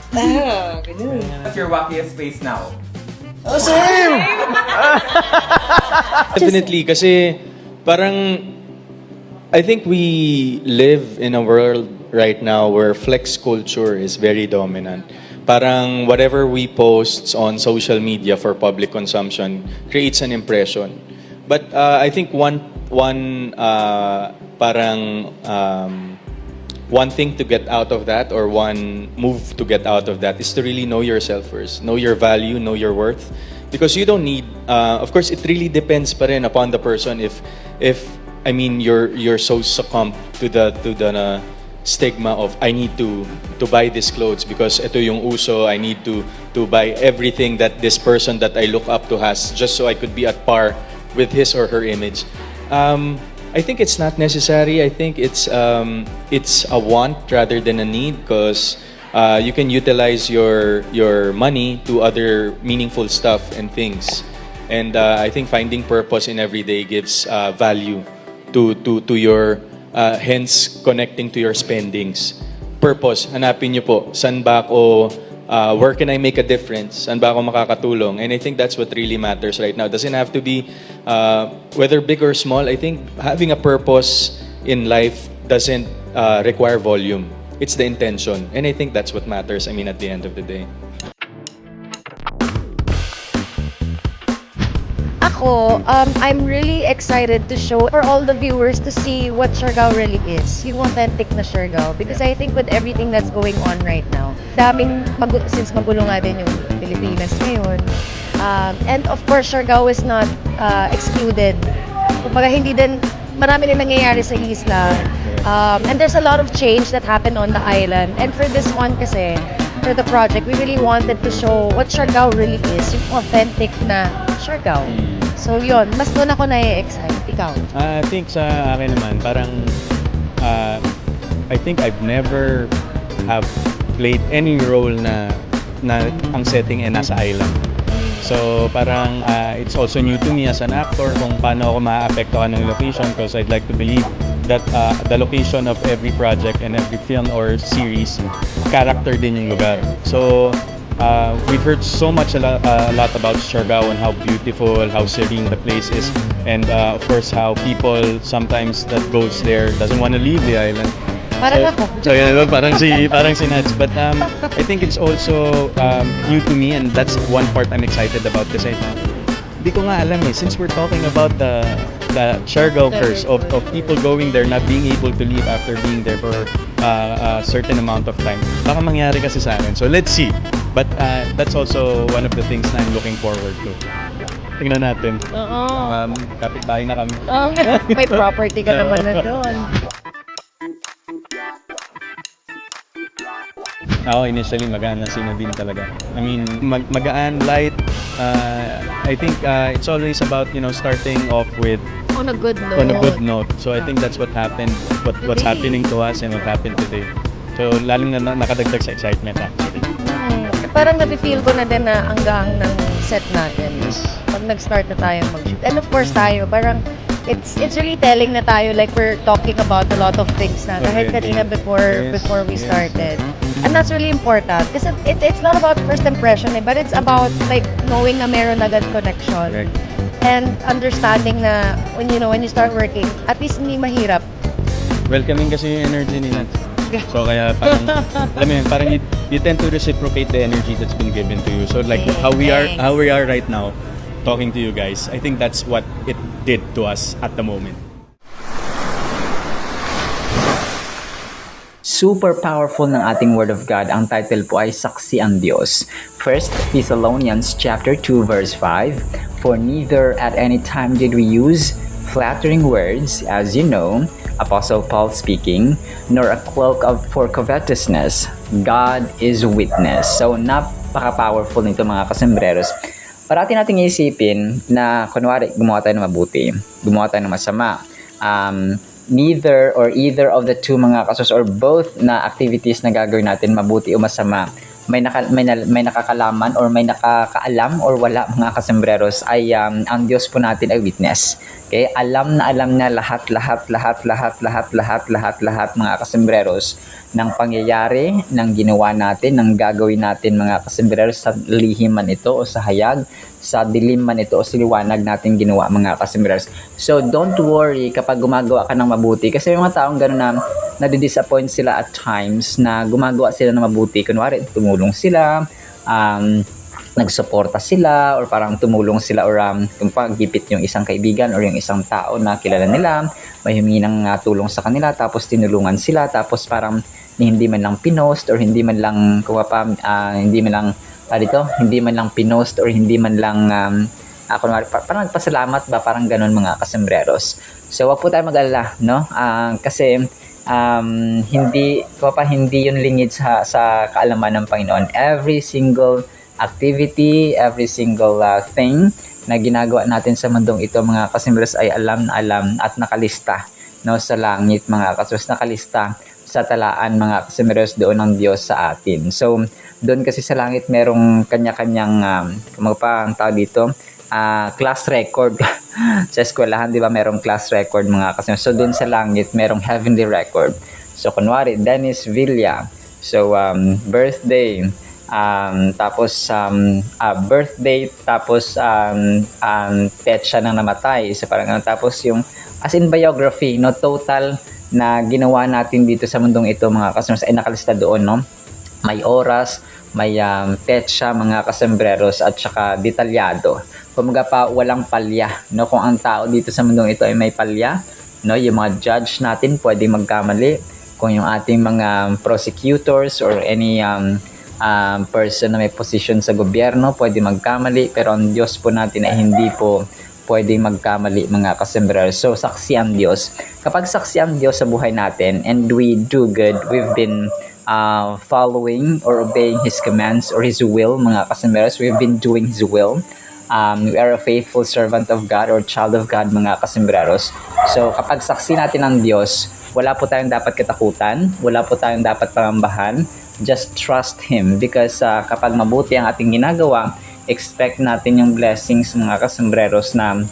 Ganun. What's your wackiest face now? Same! Definitely, kasi parang I think we live in a world right now where flex culture is very dominant. Parang whatever we post on social media for public consumption creates an impression. But I think one thing to get out of that, or one move to get out of that, is to really know yourself first. Know your value, know your worth. Because you don't need, of course, it really depends pa rin upon the person. If I mean, you're so succumbed to the stigma of I need to buy these clothes because ito yung uso. I need to buy everything that this person that I look up to has just so I could be at par with his or her image. I think it's not necessary. I think it's a want rather than a need, because you can utilize your money to other meaningful stuff and things. And I think finding purpose in every day gives value to your hence connecting to your spendings. Purpose, hanapin niyo po, saan ba ako, where can I make a difference? Saan ba ako makakatulong? And I think that's what really matters right now. It doesn't have to be, whether big or small. I think having a purpose in life doesn't require volume. It's the intention. And I think that's what matters, I mean, at the end of the day. Ako, I'm really excited to show for all the viewers to see what Siargao really is. Yung authentic na Siargao. Because I think with everything that's going on right now, since magulo nga din yung Pilipinas ngayon, And of course, Siargao is not excluded. Kumbaga, hindi din, marami din nangyayari sa isla. And there's a lot of change that happened on the island. And for this one kasi, for the project, we really wanted to show what Siargao really is, yung authentic na Siargao. So yun, mas doon ako na-excite. Ikaw? I think sa akin naman, parang I think I've never have played any role na ang setting ay nasa island. So parang it's also new to me as an actor kung paano ako maaapektuhan ng location because I'd like to believe that the location of every project and every film or series, character din yung lugar. So we've heard so much a lot about Siargao and how beautiful, how serene the place is, and of course how people sometimes that goes there doesn't want to leave the island. Parang ako. So yeah, parang si Nats. But I think it's also new to me, and that's one part I'm excited about kasi hindi ko nga alam since we're talking about the Siargao curse of people going there not being able to leave after being there for a certain amount of time. Baka mangyari kasi sa akin. So let's see. But that's also one of the things na I'm looking forward to. Tingnan natin. Oo. Kapit-bahay na kami. May property ka naman na doon. Ako initially magaan na sino din talaga. I mean, magaan, light. I think it's always about, starting off with On a good note. on a good note. So I think that's what happened, what's happening to us and what happened today. So lalong na nakadagdag sa excitement actually. Parang nafe-feel ko na din na hanggang ng set natin. Pag nag-start na tayo mag-shoot. And of course tayo, parang it's really telling na tayo like we're talking about a lot of things na kahit kanina before we started. And that's really important kasi it's not about first impression but it's about like knowing na meron agad connection. Correct. And understanding na when you start working, at least hindi mahirap. Welcoming kasi yung energy ni Nats. So kaya parang, alam mo yun, parang you tend to reciprocate the energy that's been given to you. So like how we are right now, talking to you guys, I think that's what it did to us at the moment. Super powerful ng ating Word of God. Ang title po ay Saksi ang Diyos. 1 Thessalonians chapter 2 verse 5. For neither at any time did we use flattering words, as you know, Apostle Paul speaking, nor a cloak for covetousness. God is witness. So, napaka-powerful nito mga kasembreros. Parati nating iisipin na, kunwari, gumawa tayo ng mabuti, gumawa tayo ng masama. Neither or either of the two mga kasos or both na activities na gagawin natin, mabuti o masama, may nakakalaman or may nakakaalam or wala mga kasembreros ay ang Diyos po natin ay witness. Okay? Alam na lahat mga kasembreros ng pangyayari, ng ginawa natin, ng gagawin natin mga kasembreros sa lihim man ito o sa hayag, sa dilim man ito o sa liwanag natin ginawa mga kasembreros. So don't worry kapag gumagawa ka ng mabuti kasi yung mga taong gano'n na nadi-disappoint sila at times na gumagawa sila ng mabuti. Kunwari, tumulong sila, nagsuporta sila, or parang tumulong sila or kung paggipit yung isang kaibigan or yung isang tao na kilala nila, may humingi ng tulong sa kanila, tapos tinulungan sila, tapos parang hindi man lang pinost or hindi man lang hindi man lang pinost or hindi man lang kunwari, parang nagpasalamat ba, parang ganun mga kasembreros. So wag po tayo mag-alala, no? Kasi hindi yun lingid sa kaalaman ng Panginoon. Every single activity, every single thing na ginagawa natin sa mundong ito mga kasembreros ay alam na alam at nakalista, no, sa langit mga kasembreros, nakalista sa talaan mga kasembreros doon ng Diyos sa atin. So doon kasi sa langit merong kanya-kanyang ang tawag dito, class record. Sa eskwelahan, di ba, merong class record mga kasembreros. So doon sa langit merong heavenly record. So kunwari Dennis Villa, so birthday, tapos birthday, tapos petsa ng namatay, so parang tapos yung as in biography, no, total na ginawa natin dito sa mundong ito mga kasembreros ay nakalista doon, no? May oras, may petsa mga kasembreros at saka detalyado. Kumaga pa walang palya, no? Kung ang tao dito sa mundong ito ay may palya, no, yung mga judge natin pwede magkamali. Kung yung ating mga prosecutors or any person na may posisyon sa gobyerno, pwede magkamali, pero ang Diyos po natin ay hindi po pwedeng magkamali, mga kasombrero. So, saksi ang Diyos. Kapag saksi ang Diyos sa buhay natin and we do good, we've been following or obeying His commands or His will, mga kasomberos, we've been doing His will. We are a faithful servant of God or child of God, mga kasomberos. So, kapag saksi natin ang Diyos, wala po tayong dapat katakutan, wala po tayong dapat pangambahan. Just trust Him because kapag mabuti ang ating ginagawa, expect natin yung blessings, mga kasombreros, na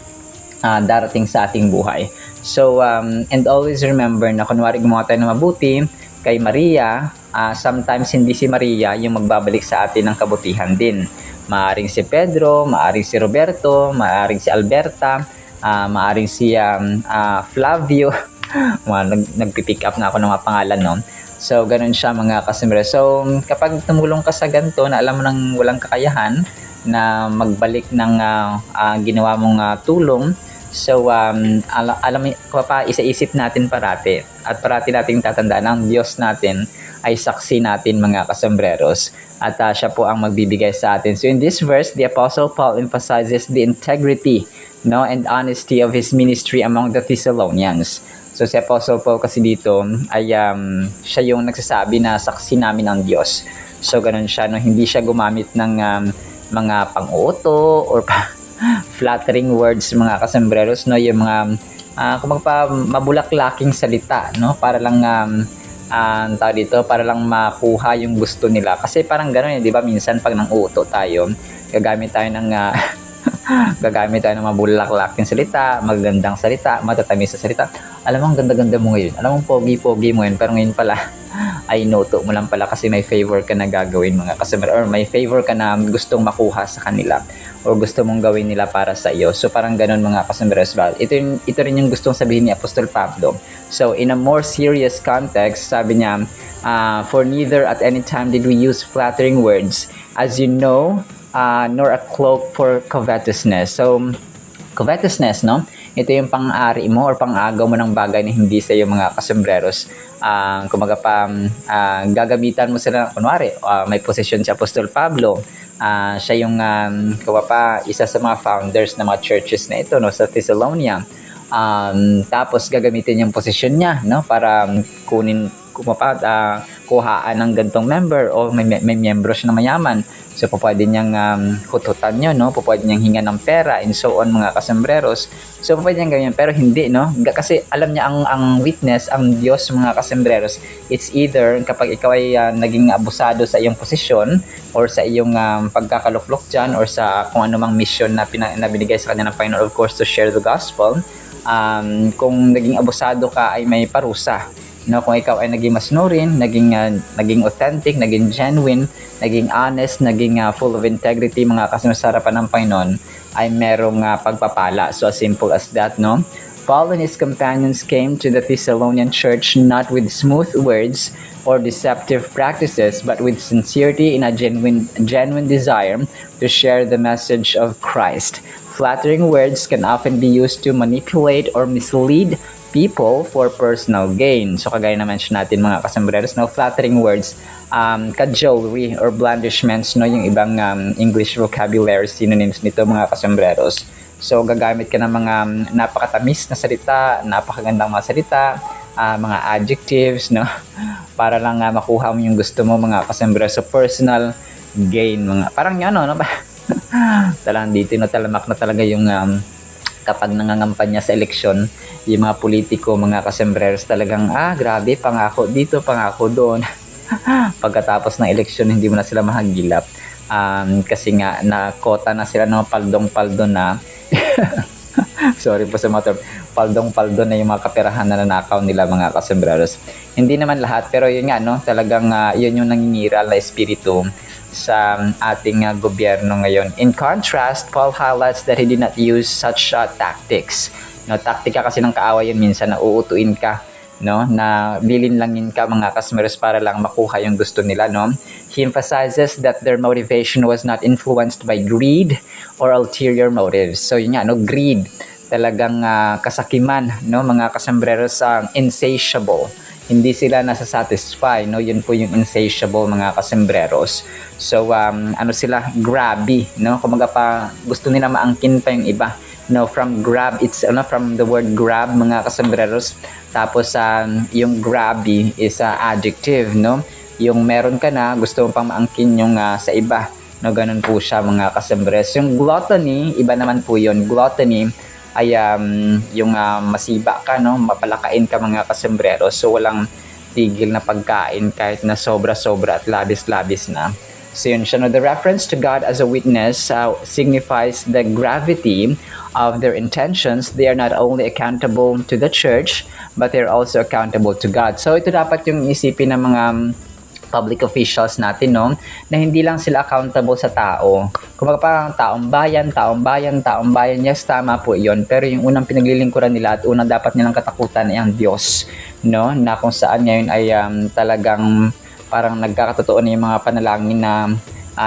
darating sa ating buhay. So, and always remember na kunwari gumawa tayo ng mabuti kay Maria, sometimes hindi si Maria yung magbabalik sa atin ng kabutihan din. Maaring si Pedro, maaring si Roberto, maaring si Alberta, maaring si Flavio. Nagpipick up na ako ng mga pangalan, no? So, ganun siya, mga kasombreros. So, kapag tumulong ka sa ganito na alam mo nang walang kakayahan na magbalik ng ginawa mong tulong, so alam mo pa, isa-isip natin parati at parati nating tatandaan ang Diyos natin ay saksi natin, mga kasombreros, at siya po ang magbibigay sa atin. So in this verse, the Apostle Paul emphasizes the integrity, no, and honesty of his ministry among the Thessalonians. So si Apostle Paul kasi dito ay siya yung nagsasabi na saksi namin ng Diyos. So ganun siya, no? Hindi siya gumamit ng mga pang-uto or flattering words, mga kasombreros, no? Yung mga mabulaklaking salita, no? Para lang tao dito, para lang makuha yung gusto nila. Kasi parang gano'n, di ba? Minsan pag nang-uto tayo, gagamit tayo ng mabulaklaking salita, magagandang salita, matatamis sa salita. Alam mo, ang ganda-ganda mo ngayon. Alam mo, pogi-pogi mo yun. Pero ngayon pala, ay noto mo lang pala kasi may favor ka na gagawin, mga customer, or may favor ka na gustong makuha sa kanila or gusto mong gawin nila para sa iyo. So parang ganun, mga customer as well. Ito rin yung gustong sabihin ni Apostol Pablo. So in a more serious context, sabi niya, for neither at any time did we use flattering words, as you know, nor a cloak for covetousness. So covetousness, no? Ito yung pang-ari mo or pang-agaw mo ng bagay na hindi sa iyo, mga kasombreros. Kumaga pa, gagamitan mo sila, kunwari, may posisyon si Apostol Pablo. Siya yung isa sa mga founders ng mga churches na ito, no, sa Thessalonia. Tapos gagamitin yung posisyon niya, no, para kuhaan ng gantong member o may miyembro siya na mayaman. So, pwede niyang hututan nyo, no? Pwede niyang hinga ng pera, and so on, mga kasombreros. So, pwede niyang gawin, pero hindi, no? Kasi alam niya ang witness, ang Diyos, mga kasombreros. It's either kapag ikaw ay naging abusado sa iyong posisyon or sa iyong pagkakaluklok dyan or sa kung anumang mission na binigay sa kanya ng Panginoon, of course, to share the gospel. Kung naging abusado ka ay may parusa. No, kung ikaw ay naging masunurin, naging authentic, naging genuine, naging honest, naging full of integrity, mga kasunod sa harapan ng Panginoon, ay merong pagpapala. So as simple as that, no? Paul and his companions came to the Thessalonian church not with smooth words or deceptive practices, but with sincerity and a genuine desire to share the message of Christ. Flattering words can often be used to manipulate or mislead people for personal gain. So kagaya na mention natin, mga kasombreros, no, flattering words, cajolery or blandishments, no, yung ibang English vocabulary synonyms nito, mga kasombreros. So gagamit ka ng mga napakatamis na salita, napakagandang mga salita, mga adjectives, no, para lang makuha mo yung gusto mo, mga kasombreros. So personal gain, mga parang ano, no, talang dito na talamak na talaga yung kapag nangangampanya sa eleksyon, yung mga politiko, mga kasombreros, talagang, grabe, pangako dito, pangako doon. Pagkatapos ng eleksyon, hindi mo na sila mahagilap. Kasi nga, nakota na sila ng paldong-paldo na, sorry po sa mga term, paldong-paldo na yung mga kaperahan na nanakaw nila, mga kasombreros. Hindi naman lahat, pero yun nga, no, talagang yun yung nangingiral na espiritu sa ating gobyerno ngayon. In contrast, Paul highlights that he did not use such tactics. No, taktika kasi ng kaaway yun, minsan na uutuin ka, no, na lilinlangin ka, mga kasombreros, para lang makuha yung gusto nila, no. He emphasizes that their motivation was not influenced by greed or ulterior motives. So yun nga, no, greed, talagang kasakiman, no, mga kasombreros, insatiable hindi sila nasasatisfy, no? Yun po yung insatiable, mga kasembreros. So, ano sila, grabby, no? Kumaga pa, gusto nila maangkin pa yung iba. No, from grab, it's from the word grab, mga kasembreros. Tapos, yung grabby is adjective, no? Yung meron ka na, gusto mo pang maangkin yung sa iba. No, ganun po siya, mga kasembreros. Yung gluttony, iba naman po yun. Gluttony ay yung masiba ka, no? Mapalakain ka, mga kasembreros. So, walang tigil na pagkain kahit na sobra-sobra at labis-labis na. So yun siya, no? The reference to God as a witness signifies the gravity of their intentions. They are not only accountable to the church, but they're also accountable to God. So ito dapat yung isipin ng mga public officials natin, no? Na hindi lang sila accountable sa tao. Kumbaga parang taong bayan, yes, tama po yun. Pero yung unang pinaglilingkuran nila at unang dapat nilang katakutan ay ang Diyos, no? Na kung saan ngayon ay talagang parang nagkakatotoo na yung mga panalangin na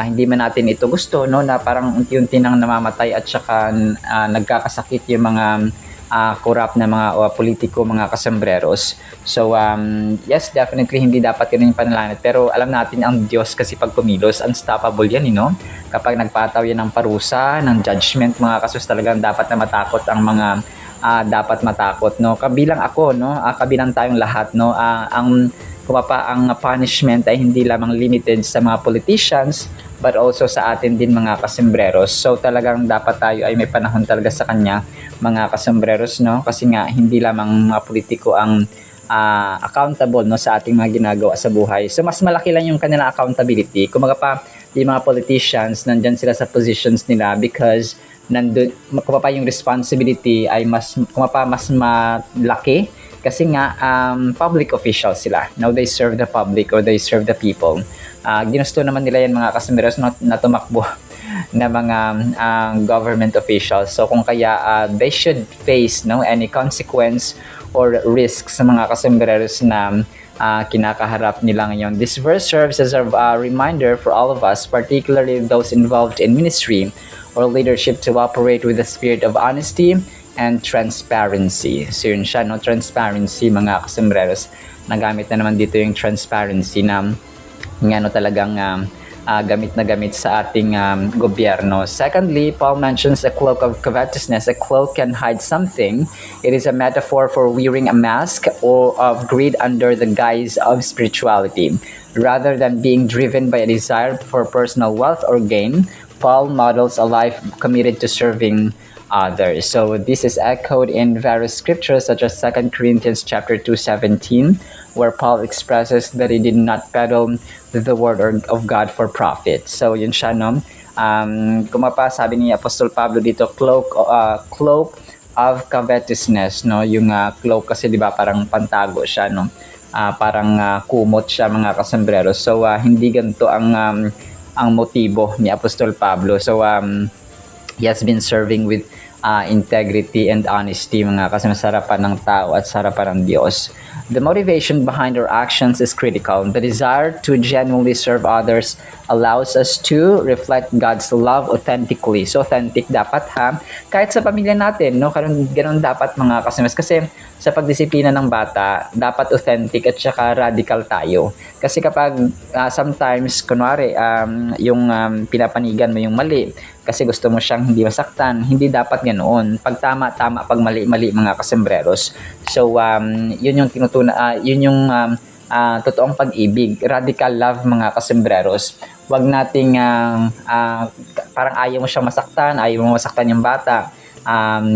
hindi man natin ito gusto, no? Na parang unti-unti nang namamatay at saka nagkakasakit yung mga corrupt na mga politiko, mga kasembreros. So, yes, definitely hindi dapat ganun yung panalangin. Pero alam natin ang Diyos kasi pag kumilos, unstoppable yan, no? Kapag nagpataw yan ng parusa, ng judgment, mga kasus, talagang dapat na matakot ang mga dapat matakot, no? Kabilang ako, no? Kabilang tayong lahat, no? Ang punishment ay hindi lamang limited sa mga politicians, but also sa atin din, mga kasembreros. So talagang dapat tayo ay may panahon talaga sa kanya, mga kasembreros, no? Kasi nga hindi lamang mga politiko ang accountable, no, sa ating mga ginagawa sa buhay. So mas malaki lang yung kanilang accountability. Kumaga pa, yung mga politicians nandyan sila sa positions nila because nandun, kumapa yung responsibility ay mas malaki kasi nga public officials sila. Now they serve the public or they serve the people. Ginusto naman nila yan, mga kasembreros, na tumakbo na mga government officials. So kung kaya they should face, no, any consequence or risks sa mga kasembreros na kinakaharap nila ngayon. This verse serves as a reminder for all of us, particularly those involved in ministry or leadership, to operate with the spirit of honesty and transparency. So yun siya, no? Transparency, mga kasembreros. Nagamit na naman dito yung transparency na talagang gamit na gamit sa ating gobyerno. Secondly, Paul mentions a cloak of covetousness. A cloak can hide something. It is a metaphor for wearing a mask or of greed under the guise of spirituality. Rather than being driven by a desire for personal wealth or gain, Paul models a life committed to serving others. So this is echoed in various scriptures such as 2 Corinthians chapter 2:17, where Paul expresses that he did not peddle the word of God for profit. So yun siya, no? Kumapa, sabi ni Apostol Pablo dito, cloak of covetousness, no? Yung cloak kasi, di ba, parang pantago siya, no? Parang kumot siya, mga kasembreros. So hindi ganito ang motibo ni Apostol Pablo. So he has been serving with integrity and honesty, mga kasi masarapan ng tao at sarapan ng Diyos. The motivation behind our actions is critical. The desire to genuinely serve others allows us to reflect God's love authentically. So authentic dapat, ha? Kahit sa pamilya natin, no? Ganun dapat, mga kasimas. Kasi sa pagdisiplina ng bata, dapat authentic at saka radical tayo. Kasi kapag sometimes, kunwari, yung pinapanigan mo yung mali, kasi gusto mo siyang hindi masaktan, hindi dapat ganoon. Pag tama, pag mali, mga kasembreros. So, yun yung yun yung totoong pag-ibig, radical love, mga kasembreros. Huwag nating parang ayaw mo siyang masaktan, ayaw mo masaktan yung bata.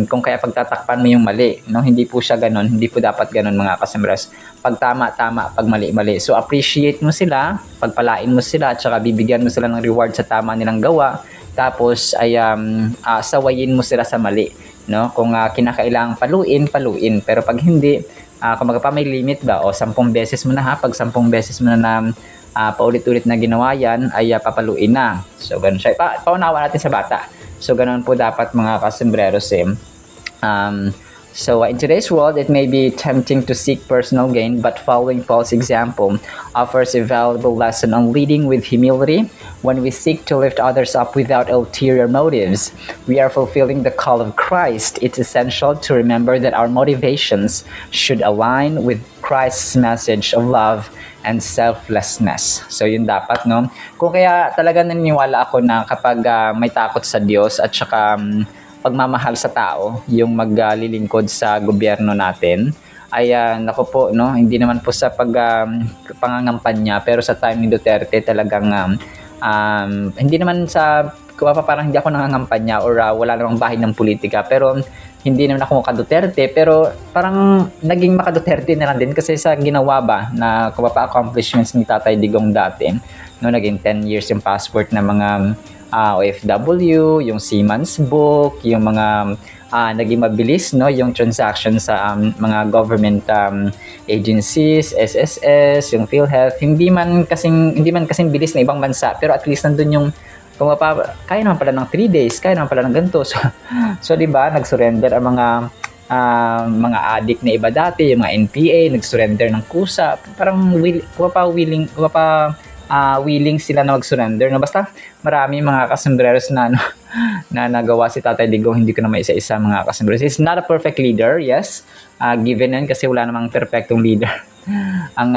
Kung kaya pagtatakpan mo yung mali, no? Hindi po siya ganon, hindi po dapat ganon, mga kasembreros. Pag tama, pag mali. So appreciate mo sila, pagpalain mo sila, at saka bibigyan mo sila ng reward sa tama nilang gawa. Tapos ay sawayin mo sila sa mali, no? Kung kinakailangang paluin, pero pag hindi, kung may limit ba, o 10 beses mo na, ha, pag 10 beses mo na paulit-ulit na ginawa yan, ay papaluin na. So ganun siya, paunawa natin sa bata. So ganun po dapat, mga kasembreros, So in today's world, it may be tempting to seek personal gain, but following Paul's example offers a valuable lesson on leading with humility. When we seek to lift others up without ulterior motives, we are fulfilling the call of Christ. It's essential to remember that our motivations should align with Christ's message of love and selflessness. So yun dapat, no? Kung kaya talaga naniniwala ako na kapag may takot sa Diyos at saka pagmamahal sa tao, yung maglilingkod sa gobyerno natin, ay nako po, no? Hindi naman po sa pangangampanya, pero sa time ni Duterte talagang hindi naman sa parang hindi ako nangangampanya or wala namang bahid ng politika, pero hindi naman ako maka-Duterte, pero parang naging maka-Duterte na lang din kasi sa ginawa ba na accomplishments ni Tatay Digong dati, no, naging 10 years yung passport ng mga OFW, yung Seaman's Book, yung mga naging mabilis, no, yung transaction sa mga government agencies, SSS, yung PhilHealth, hindi man kasing bilis na ibang bansa, pero at least nandun yung kaya naman pala ng 3 days, kaya naman pala ng ganito. So 'di ba, nag-surrender ang mga addict na iba dati, yung mga NPA, nag-surrender ng kusa. Parang willing sila na mag-surrender. No, basta marami mga kasombreros na nagawa si Tatay Digong, hindi ko na maisa-isa mga kasombreros. He's not a perfect leader, yes. Given yan kasi wala namang perfectong leader. Ang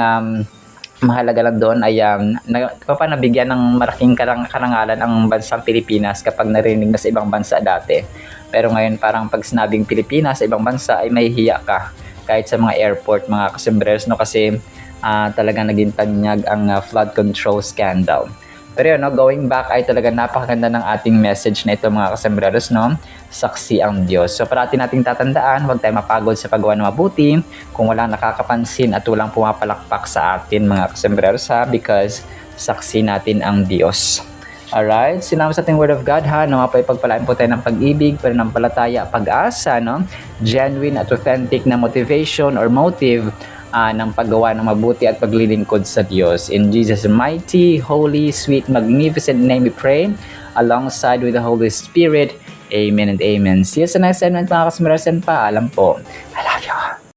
mahalaga lang doon ay nabigyan ng malaking karangalan ang bansang Pilipinas kapag narinig na sa ibang bansa dati. Pero ngayon parang pag sinabing Pilipinas sa ibang bansa ay mahihiya ka kahit sa mga airport, mga kasombreros, no, kasi talagang naging tanyag ang flood control scandal. Pero yun, no, going back ay talaga napakaganda ng ating message na ito mga kasombreros, no? Saksi ang Diyos. So parati nating tatandaan, huwag tayo mapagod sa paggawa ng mabuti kung walang nakakapansin at walang pumapalakpak sa atin mga kasombreros, ha, because saksi natin ang Diyos. Alright, sinama sa ating Word of God, ha, na mapapagpalaan po tayo ng pag-ibig, pananampalataya, pag-asa, no? Genuine at authentic na motivation or motive ng paggawa ng mabuti at paglilingkod sa Diyos. In Jesus' mighty, holy, sweet, magnificent name we pray, alongside with the Holy Spirit. Amen and amen. See you sa next segment mga kasombreros, and paalam po. I love you all.